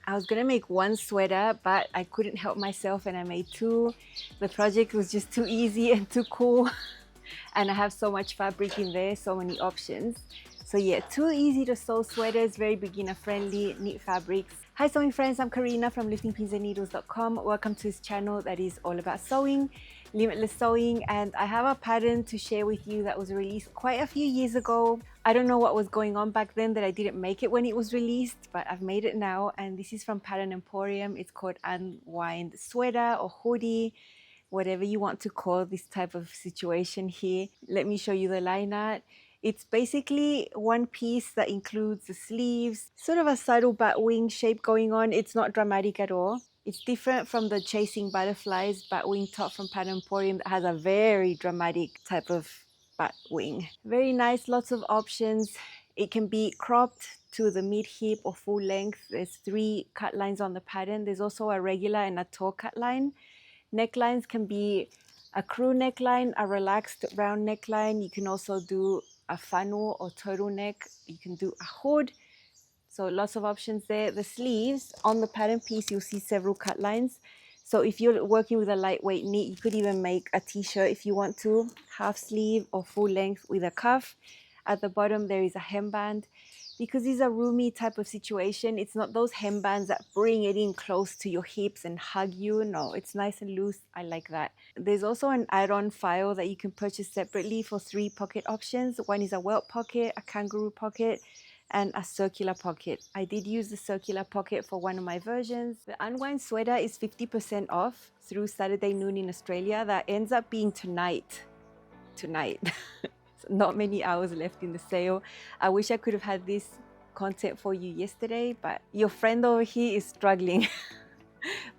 I was gonna make one sweater, but I couldn't help myself and I made two. The project was just too easy and too cool. And I have so much fabric in there, so many options. So yeah, two easy to sew sweaters, very beginner friendly, neat fabrics. Hi sewing friends, I'm Karina from liftingpinsandneedles.com. Welcome to this channel that is all about sewing, limitless sewing, and I have a pattern to share with you that was released quite a few years ago. I don't know what was going on back then that I didn't make it when it was released, but I've made it now, and this is from Pattern Emporium. It's called Unwind Sweater or hoodie, whatever you want to call this type of situation here. Let me show you the line art. It's basically one piece that includes the sleeves, sort of a subtle batwing shape going on. It's not dramatic at all. It's different from the Chasing Butterflies batwing top from Pattern Emporium that has a very dramatic type of batwing. Very nice, lots of options. It can be cropped to the mid hip or full length. There's 3 cut lines on the pattern. There's also a regular and a tall cut line. Necklines can be a crew neckline, a relaxed round neckline. You can also do a funnel or turtleneck. You can do a hood. So lots of options there. The sleeves on the pattern piece, you'll see several cut lines. So if you're working with a lightweight knit, you could even make a t-shirt if you want to, half sleeve or full length with a cuff. At the bottom, there is a hemband. Because it's a roomy type of situation, it's not those hembands that bring it in close to your hips and hug you. No, it's nice and loose. I like that. There's also an add-on file that you can purchase separately for 3 pocket options. One is a welt pocket, a kangaroo pocket, and a circular pocket. I did use the circular pocket for one of my versions. The Unwind Sweater is 50% off through Saturday noon in Australia. That ends up being tonight. Not many hours left in the sale. I wish I could have had this content for you yesterday, but your friend over here is struggling.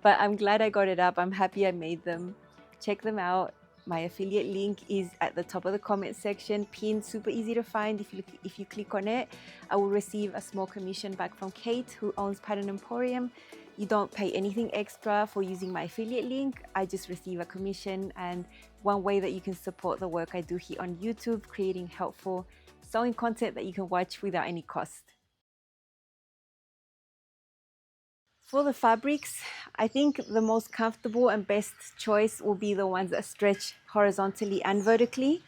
But I'm glad I got it up. I'm happy I made them. Check them out. My affiliate link is at the top of the comment section, pinned, super easy to find. If you click on it, I will receive a small commission back from Kate, who owns Pattern Emporium. You don't pay anything extra for using my affiliate link. I just receive a commission, and one way that you can support the work I do here on YouTube, creating helpful sewing content that you can watch without any cost. For the fabrics, I think the most comfortable and best choice will be the ones that stretch horizontally and vertically.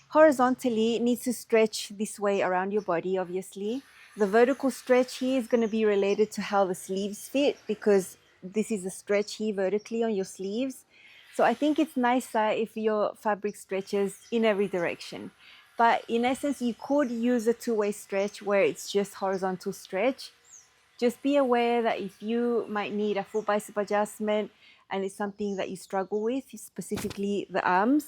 Horizontally, it needs to stretch this way around your body, obviously. The vertical stretch here is going to be related to how the sleeves fit, because this is a stretch here vertically on your sleeves. So I think it's nicer if your fabric stretches in every direction. But in essence, you could use a two-way stretch where it's just horizontal stretch. Just be aware that if you might need a full bicep adjustment and it's something that you struggle with, specifically the arms,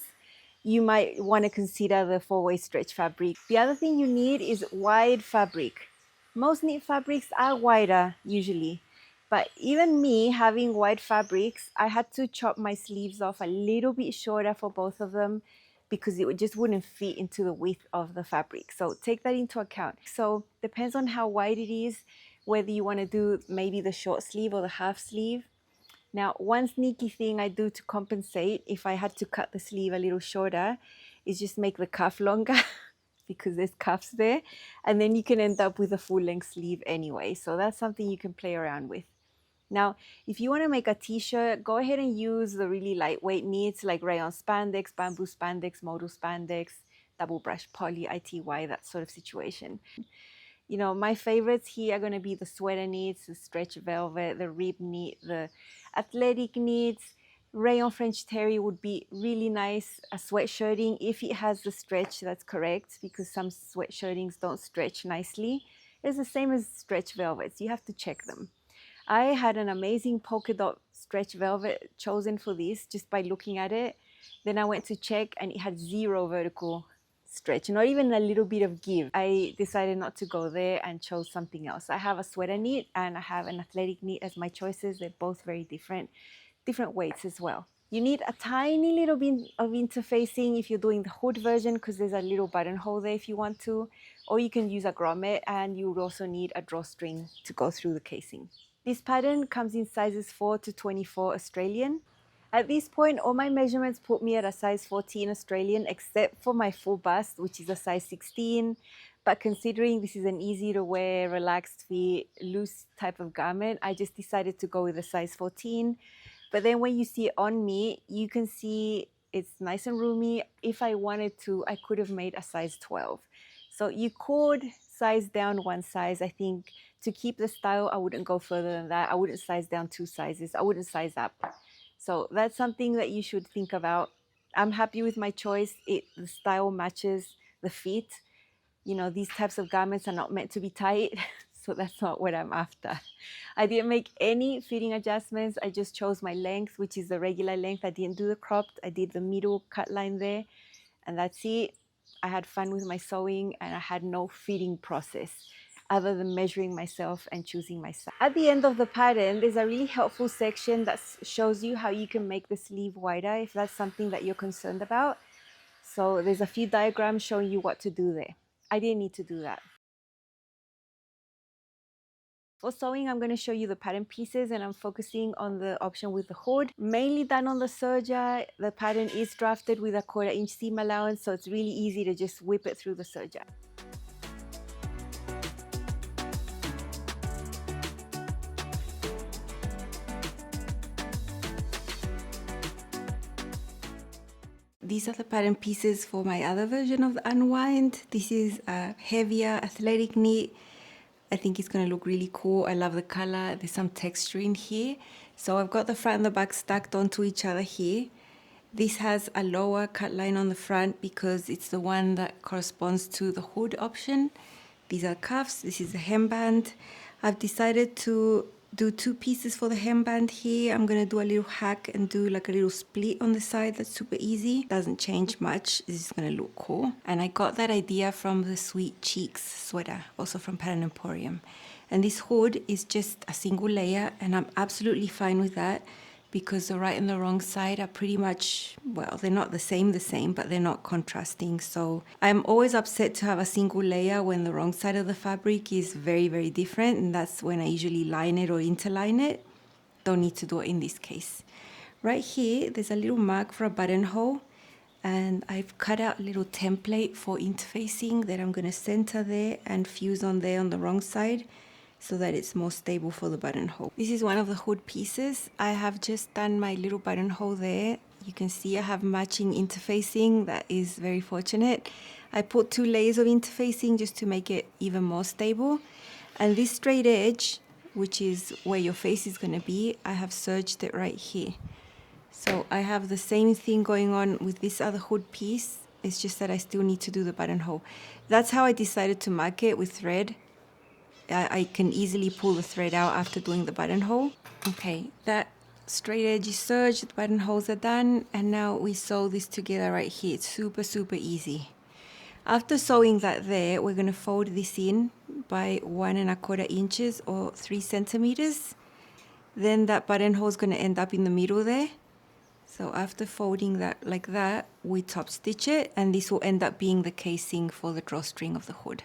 you might want to consider the 4-way stretch fabric. The other thing you need is wide fabric. Most knit fabrics are wider usually, but even me having wide fabrics, I had to chop my sleeves off a little bit shorter for both of them because it just wouldn't fit into the width of the fabric. So take that into account. So depends on how wide it is, whether you want to do maybe the short sleeve or the half sleeve. Now, one sneaky thing I do to compensate if I had to cut the sleeve a little shorter is just make the cuff longer because there's cuffs there, and then you can end up with a full length sleeve anyway. So that's something you can play around with. Now, if you want to make a t-shirt, go ahead and use the really lightweight knits like rayon spandex, bamboo spandex, modal spandex, double brush poly, ITY, that sort of situation. You know, my favorites here are going to be the sweater knits, the stretch velvet, the rib knit, the athletic knits. Rayon French terry would be really nice. A sweatshirting, if it has the stretch that's correct, because some sweatshirtings don't stretch nicely. It's the same as stretch velvets. You have to check them. I had an amazing polka dot stretch velvet chosen for this just by looking at it. Then I went to check and it had 0 vertical stretch, not even a little bit of give. I decided not to go there and chose something else. I have a sweater knit and I have an athletic knit as my choices. They're both very different weights as well. You need a tiny little bit of interfacing if you're doing the hood version, because there's a little buttonhole there if you want to, or you can use a grommet, and you would also need a drawstring to go through the casing. This pattern comes in sizes 4 to 24 Australian. At this point, all my measurements put me at a size 14 Australian, except for my full bust, which is a size 16. But considering this is an easy to wear, relaxed fit, loose type of garment, I just decided to go with a size 14. But then when you see it on me, you can see it's nice and roomy. If I wanted to, I could have made a size 12. So you could size down one size. I think to keep the style, I wouldn't go further than that. I wouldn't size down 2 sizes. I wouldn't size up. So that's something that you should think about. I'm happy with my choice. The style matches the fit. You know, these types of garments are not meant to be tight, so that's not what I'm after. I didn't make any fitting adjustments. I just chose my length, which is the regular length. I didn't do the cropped. I did the middle cut line there, and that's it. I had fun with my sewing, and I had no fitting process other than measuring myself and choosing my size. At the end of the pattern, there's a really helpful section that shows you how you can make the sleeve wider if that's something that you're concerned about. So there's a few diagrams showing you what to do there. I didn't need to do that. For sewing, I'm going to show you the pattern pieces, and I'm focusing on the option with the hood. Mainly done on the serger. The pattern is drafted with a 1/4 inch seam allowance, so it's really easy to just whip it through the serger. These are the pattern pieces for my other version of the Unwind. This is a heavier athletic knit. I think it's going to look really cool. I love the color. There's some texture in here. So I've got the front and the back stacked onto each other here. This has a lower cut line on the front because it's the one that corresponds to the hood option. These are cuffs. This is a hemband. I've decided to do 2 pieces for the hemband here. I'm going to do a little hack and do like a little split on the side. That's super easy. Doesn't change much. This is going to look cool. And I got that idea from the Sweet Cheeks sweater, also from Pattern Emporium. And this hood is just a single layer, and I'm absolutely fine with that because the right and the wrong side are pretty much, well, they're not the same, but they're not contrasting. So I'm always upset to have a single layer when the wrong side of the fabric is very, very different. And that's when I usually line it or interline it. Don't need to do it in this case. Right here, there's a little mark for a buttonhole. And I've cut out a little template for interfacing that I'm going to center there and fuse on there on the wrong side, so that it's more stable for the buttonhole. This is one of the hood pieces. I have just done my little buttonhole there. You can see I have matching interfacing. That is very fortunate. I put 2 layers of interfacing just to make it even more stable. And this straight edge, which is where your face is going to be, I have serged it right here. So I have the same thing going on with this other hood piece. It's just that I still need to do the buttonhole. That's how I decided to mark it, with thread. I can easily pull the thread out after doing the buttonhole. Okay, that straight edge is serged, the buttonholes are done, and now we sew this together right here. It's super, super easy. After sewing that there, we're going to fold this in by 1 1/4 inches or 3 centimeters. Then that buttonhole is going to end up in the middle there. So after folding that like that, we top stitch it, and this will end up being the casing for the drawstring of the hood.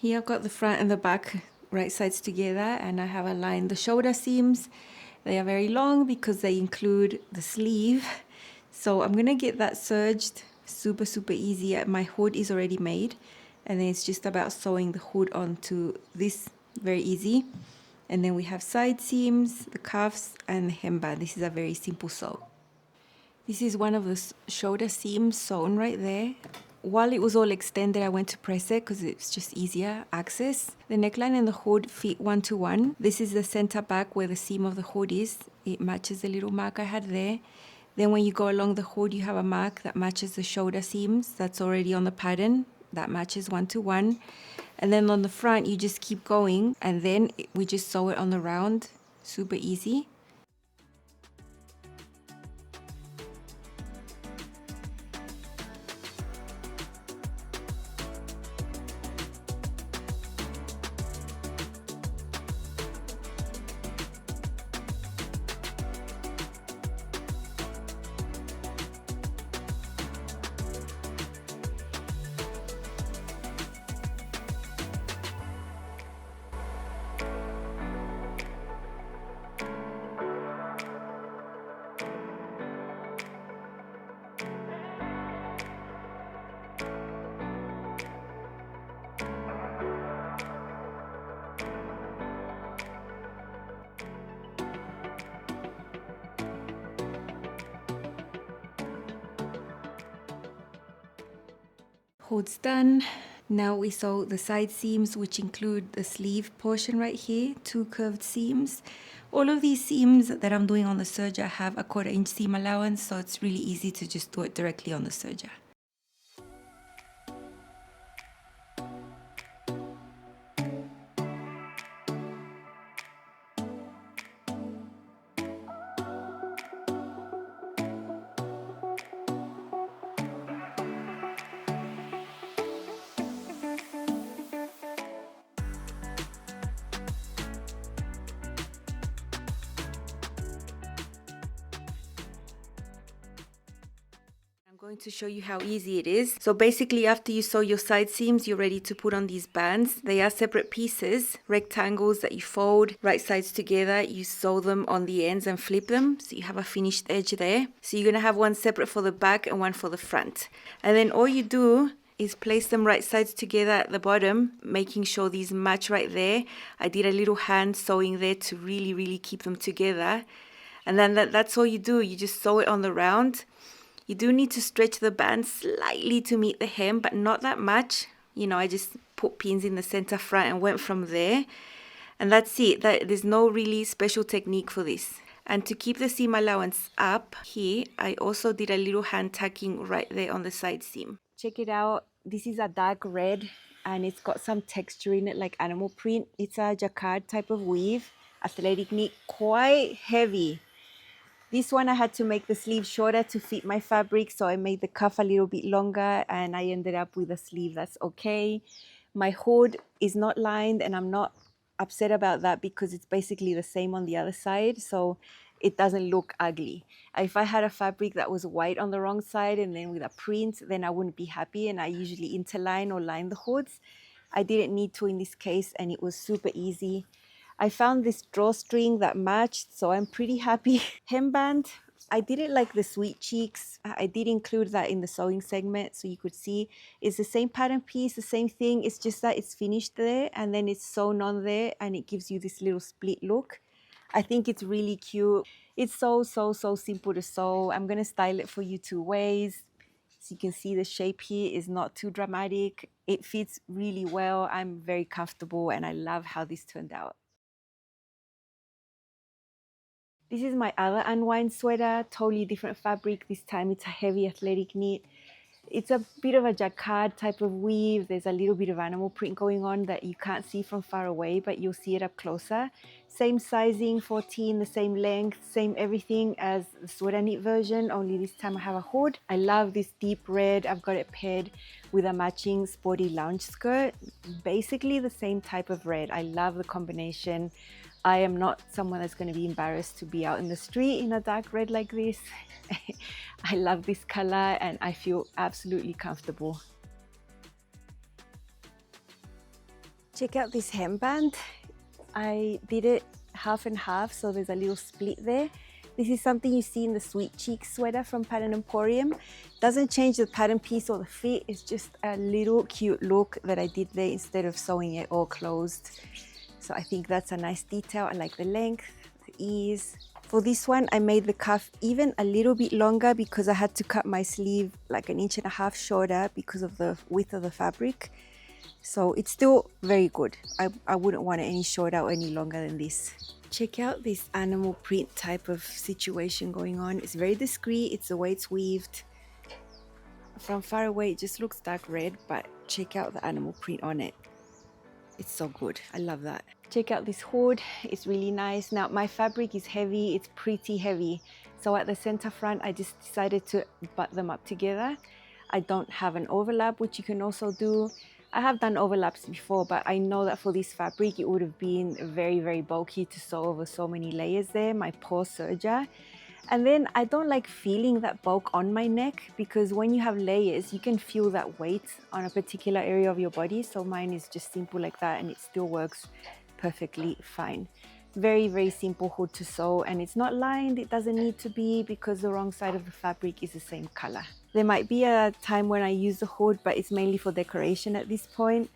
Here I've got the front and the back right sides together, and I have aligned the shoulder seams. They are very long because they include the sleeve. So I'm going to get that serged super, super easy. My hood is already made, and then it's just about sewing the hood onto this, very easy. And then we have side seams, the cuffs, and the hemband. This is a very simple sew. This is one of the shoulder seams sewn right there. while it was all extended, I went to press it because it's just easier access. The neckline and the hood fit 1-to-1. This is the center back where the seam of the hood is. It matches the little mark I had there. Then when you go along the hood, you have a mark that matches the shoulder seams. That's already on the pattern. That matches 1-to-1. And then on the front, you just keep going, and then we just sew it on the round. Super easy. Hood's done. Now we sew the side seams, which include the sleeve portion right here, 2 curved seams. All of these seams that I'm doing on the serger have a 1/4 inch seam allowance, so it's really easy to just do it directly on the serger. I'm going to show you how easy it is. So basically, after you sew your side seams, you're ready to put on these bands. They are separate pieces, rectangles that you fold right sides together. You sew them on the ends and flip them, so you have a finished edge there. So you're going to have one separate for the back and one for the front. And then all you do is place them right sides together at the bottom, making sure these match right there. I did a little hand sewing there to really keep them together. And then that's all you do. You just sew it on the round. You do need to stretch the band slightly to meet the hem, but not that much. You know, I just put pins in the center front and went from there. And that's it. There's no really special technique for this. And to keep the seam allowance up here, I also did a little hand tacking right there on the side seam. Check it out. This is a dark red and it's got some texture in it like animal print. It's a jacquard type of weave, athletic knit, quite heavy. This one I had to make the sleeve shorter to fit my fabric, so I made the cuff a little bit longer and I ended up with a sleeve that's okay. My hood is not lined and I'm not upset about that because it's basically the same on the other side, so it doesn't look ugly. If I had a fabric that was white on the wrong side and then with a print, then I wouldn't be happy, and I usually interline or line the hoods. I didn't need to in this case and it was super easy. I found this drawstring that matched, so I'm pretty happy. Hemband, I did it like the sweet cheeks. I did include that in the sewing segment so you could see. It's the same pattern piece, the same thing. It's just that it's finished there and then it's sewn on there and it gives you this little split look. I think it's really cute. It's so simple to sew. I'm going to style it for you 2 ways. So you can see the shape here is not too dramatic. It fits really well. I'm very comfortable and I love how this turned out. This is my other Unwind Sweater, totally different fabric. This time it's a heavy athletic knit. It's a bit of a jacquard type of weave. There's a little bit of animal print going on that you can't see from far away, but you'll see it up closer. Same sizing, 14, the same length, same everything as the sweater knit version, only this time I have a hood. I love this deep red. I've got it paired with a matching sporty lounge skirt. Basically the same type of red. I love the combination. I am not someone that's going to be embarrassed to be out in the street in a dark red like this. I love this color and I feel absolutely comfortable. Check out this hemband. I did it half and half, so there's a little split there. This is something you see in the Sweet Cheeks sweater from Pattern Emporium. Doesn't change the pattern piece or the fit. It's just a little cute look that I did there instead of sewing it all closed. So I think that's a nice detail. I like the length, the ease. For this one, I made the cuff even a little bit longer because I had to cut my sleeve like 1.5 inches shorter because of the width of the fabric. So it's still very good. I wouldn't want it any shorter or any longer than this. Check out this animal print type of situation going on. It's very discreet, it's the way it's weaved. From far away it just looks dark red, but check out the animal print on it. It's so good. I love that. Check out this hood. It's really nice. Now my fabric is heavy. It's pretty heavy. So at the center front, I just decided to butt them up together. I don't have an overlap, which you can also do. I have done overlaps before, but I know that for this fabric, it would have been very, very bulky to sew over so many layers there. My poor serger. And then I don't like feeling that bulk on my neck, because when you have layers, you can feel that weight on a particular area of your body. So mine is just simple like that, and it still works perfectly fine. Very, very simple hood to sew, and it's not lined. It doesn't need to be, because the wrong side of the fabric is the same color. There might be a time when I use the hood, but it's mainly for decoration at this point.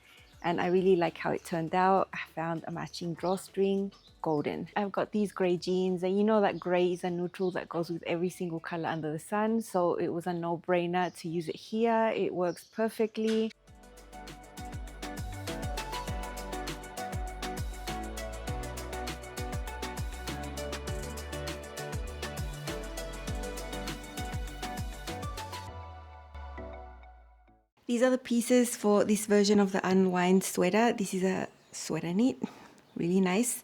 And I really like how it turned out. I found a matching drawstring, golden. I've got these gray jeans, and you know that gray is a neutral that goes with every single color under the sun. So it was a no-brainer to use it here. It works perfectly. These are the pieces for this version of the Unwind Sweater. This is a sweater knit, really nice.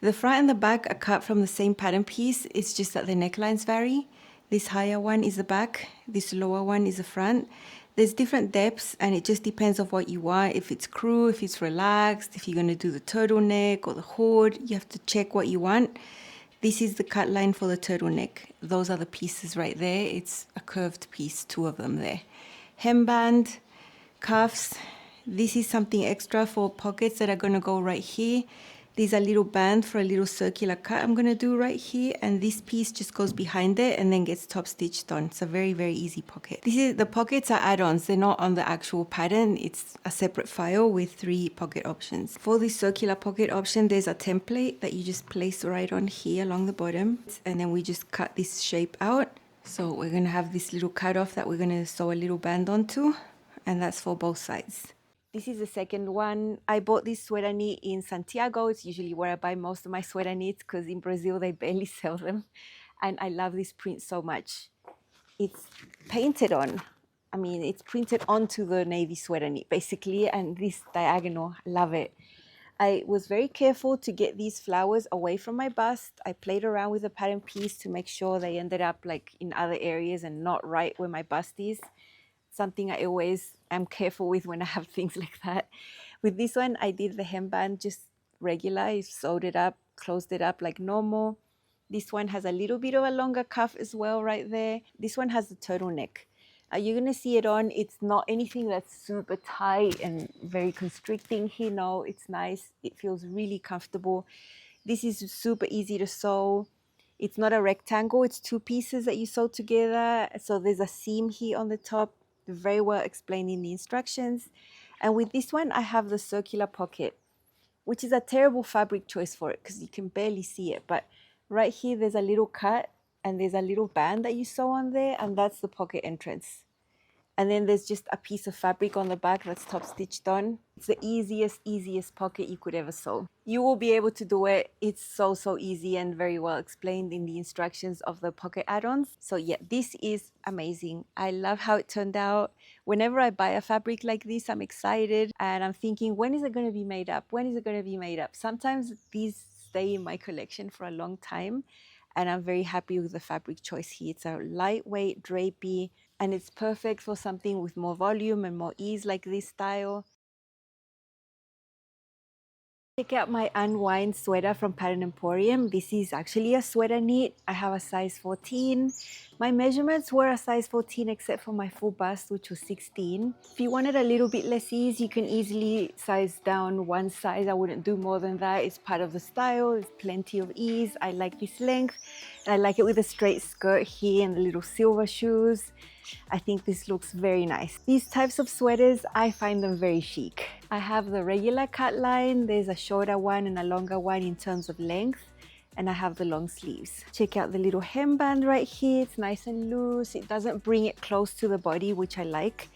The front and the back are cut from the same pattern piece. It's just that the necklines vary. This higher one is the back, this lower one is the front. There's different depths, and it just depends on what you want. If it's crew, if it's relaxed, if you're going to do the turtleneck or the hood, you have to check what you want. This is the cut line for the turtleneck. Those are the pieces right there. It's a curved piece, 2 of them there. Hemband, cuffs. This is something extra for pockets that are going to go right here. There's a little band for a little circular cut I'm going to do right here, and this piece just goes behind it and then gets top stitched on. It's a very, very easy pocket. The pockets are add-ons. They're not on the actual pattern. It's a separate file with 3 pocket options. For this circular pocket option, there's a template that you just place right on here along the bottom, and then we just cut this shape out. So we're going to have this little cutoff that we're going to sew a little band onto, and that's for both sides. This is the second one. I bought this sweater knit in Santiago. It's usually where I buy most of my sweater knits, because in Brazil they barely sell them. And I love this print so much. It's painted on. I mean, it's printed onto the navy sweater knit basically, and this diagonal, I love it. I was very careful to get these flowers away from my bust. I played around with the pattern piece to make sure they ended up like in other areas and not right where my bust is. Something I always am careful with when I have things like that. With this one, I did the hemband just regular. I sewed it up, closed it up like normal. This one has a little bit of a longer cuff as well right there. This one has the turtleneck. You're going to see it on. It's not anything that's super tight and very constricting here. No, it's nice. It feels really comfortable. This is super easy to sew. It's not a rectangle. It's 2 pieces that you sew together. So there's a seam here on the top. Very well explained in the instructions. And with this one, I have the circular pocket, which is a terrible fabric choice for it because you can barely see it. But right here, there's a little cut, and there's a little band that you sew on there, and that's the pocket entrance. And then there's just a piece of fabric on the back that's top stitched on. It's the easiest pocket you could ever sew. You will be able to do it. It's so easy and very well explained in the instructions of the pocket add-ons. So yeah, this is amazing. I love how it turned out. Whenever I buy a fabric like this, I'm excited and I'm thinking, when is it going to be made up? When is it going to be made up? Sometimes these stay in my collection for a long time, and I'm very happy with the fabric choice here. It's a lightweight drapey, and it's perfect for something with more volume and more ease like this style. Check out my Unwind Sweater from Pattern Emporium. This is actually a sweater knit. I have a size 14. My measurements were a size 14 except for my full bust, which was 16. If you wanted a little bit less ease, you can easily size down 1 size. I wouldn't do more than that. It's part of the style. It's plenty of ease. I like this length. And I like it with a straight skirt here and the little silver shoes. I think this looks very nice. These types of sweaters, I find them very chic. I have the regular cut line. There's a shorter one and a longer one in terms of length. and I have the long sleeves. Check out the little hemband right here. It's nice and loose. It doesn't bring it close to the body, which I like.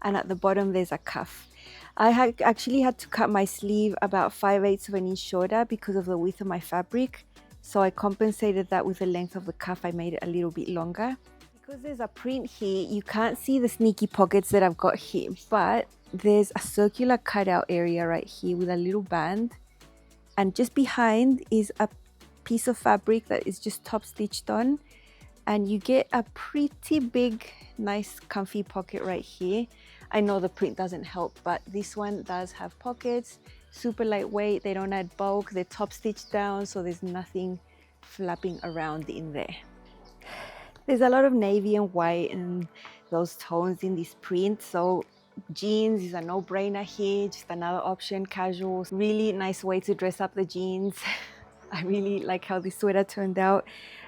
And at the bottom, there's a cuff. I actually had to cut my sleeve about 5/8 of an inch shorter because of the width of my fabric. So I compensated that with the length of the cuff. I made it a little bit longer. Because there's a print here, you can't see the sneaky pockets that I've got here, but there's a circular cutout area right here with a little band. And just behind is a piece of fabric that is just top stitched on, and you get a pretty big, nice, comfy pocket right here. I know the print doesn't help, but this one does have pockets, super lightweight, they don't add bulk, they're top stitched down, so there's nothing flapping around in there. There's a lot of navy and white and those tones in this print, so jeans is a no-brainer here, just another option, casual, really nice way to dress up the jeans. I really like how this sweater turned out.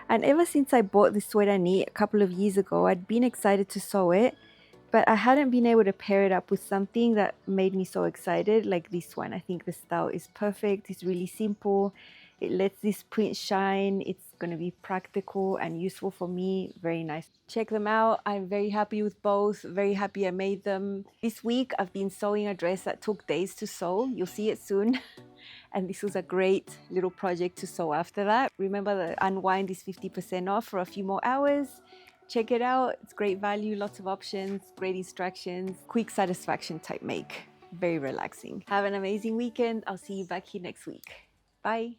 And ever since I bought this sweater knit a couple of years ago, I'd been excited to sew it, but I hadn't been able to pair it up with something that made me so excited like this one. I think the style is perfect. It's really simple. It lets this print shine. It's going to be practical and useful for me. Very nice. Check them out. I'm very happy with both. Very happy I made them. This week I've been sewing a dress that took days to sew. You'll see it soon. And this was a great little project to sew after that. Remember, the Unwind is 50% off for a few more hours. Check it out. It's great value, lots of options, great instructions, quick satisfaction type make. Very relaxing. Have an amazing weekend. I'll see you back here next week. Bye.